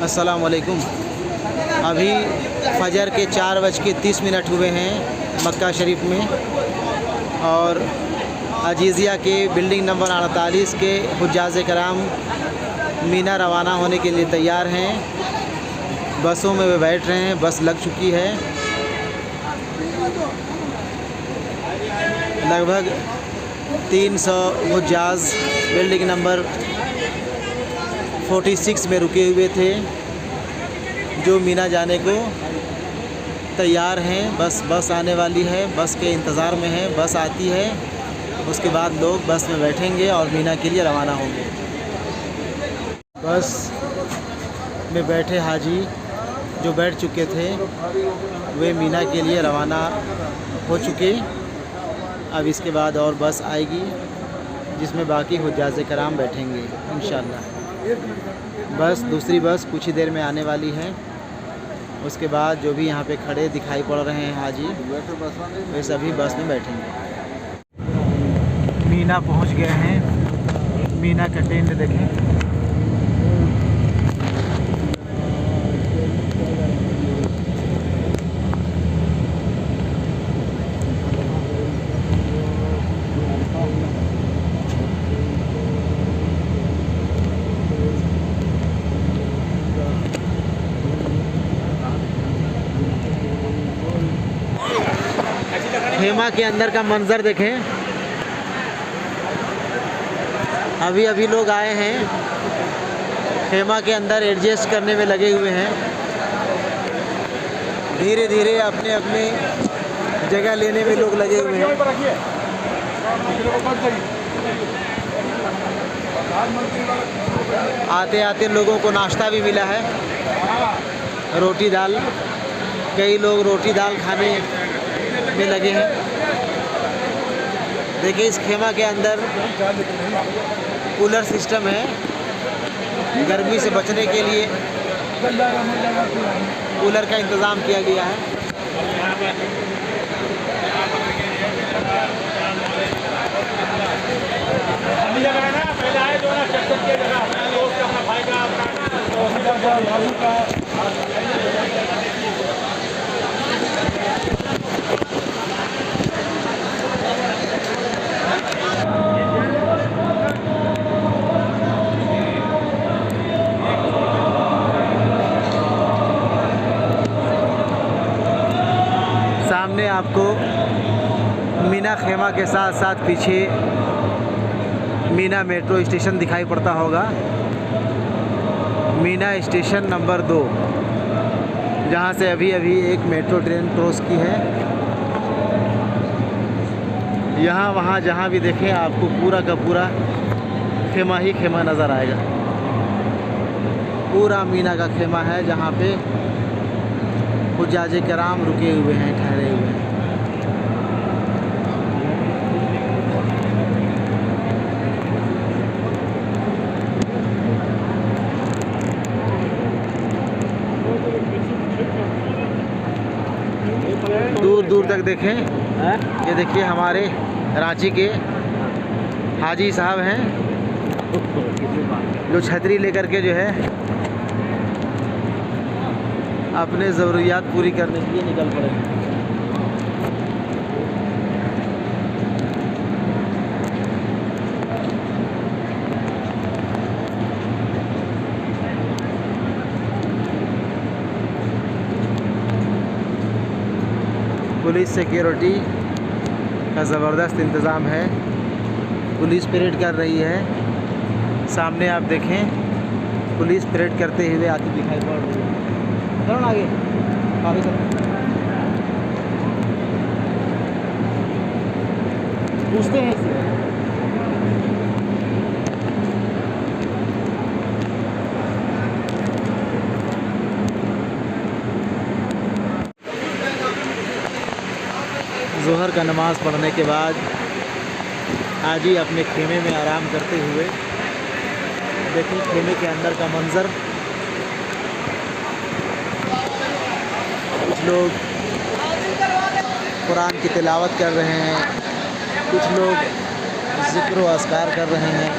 अस्सलामुअलैकुम। अभी फ़जर के 4:30 हुए हैं मक्का शरीफ में, और अजीज़िया के बिल्डिंग नंबर 48 के हुज्जाज कराम मीना रवाना होने के लिए तैयार हैं। बसों में वे बैठ रहे हैं, बस लग चुकी है। लगभग 300 हुज्जाज बिल्डिंग नंबर 46 में रुके हुए थे, जो मीना जाने को तैयार हैं। बस आने वाली है, बस के इंतज़ार में है। बस आती है, उसके बाद लोग बस में बैठेंगे और मीना के लिए रवाना होंगे। बस में बैठे हाजी जो बैठ चुके थे वे मीना के लिए रवाना हो चुके। अब इसके बाद और बस आएगी जिसमें बाकी हुज्जाज कराम बैठेंगे इंशाअल्लाह। बस दूसरी बस कुछ ही देर में आने वाली है। उसके बाद जो भी यहाँ पे खड़े दिखाई पड़ रहे हैं हाजी, वे सभी बस में बैठेंगे। मीना पहुँच गए हैं। मीना का टेंट देखें। खेमा के अंदर का मंजर देखें। अभी लोग आए हैं, खेमा के अंदर एडजस्ट करने में लगे हुए हैं। धीरे धीरे अपने अपने जगह लेने में लोग लगे हुए हैं। आते आते लोगों को नाश्ता भी मिला है, रोटी दाल। कई लोग रोटी दाल खाने में लगे हैं। देखिए, इस खेमा के अंदर कूलर सिस्टम है। गर्मी से बचने के लिए कूलर का इंतज़ाम किया गया है। सामने आपको मीना खेमा के साथ साथ पीछे मीना मेट्रो स्टेशन दिखाई पड़ता होगा। मीना स्टेशन नंबर 2, जहाँ से अभी एक मेट्रो ट्रेन क्रॉस की है। यहाँ वहाँ जहाँ भी देखें आपको पूरा का पूरा खेमा ही खेमा नज़र आएगा। पूरा मीना का खेमा है जहाँ पे हुज्जाज कराम रुके हुए हैं, ठहरे हुए हैं। दूर दूर तक देखें, ये देखिए हमारे रांची के हाजी साहब हैं, जो छतरी लेकर के जो है अपने ज़रूरियात पूरी करने के लिए निकल पड़े। पुलिस सिक्योरिटी का ज़बरदस्त इंतज़ाम है। पुलिस परेड कर रही है। सामने आप देखें, पुलिस परेड करते हुए आती दिखाई पड़ रही है। चलो आगे पूछते हैं इससे। ज़ोहर का नमाज़ पढ़ने के बाद हाजी अपने खेमे में आराम करते हुए, देखिए खेमे के अंदर का मंज़र। कुछ लोग कुरान की तिलावत कर रहे हैं, कुछ लोग ज़िक्र व अस्कार कर रहे हैं।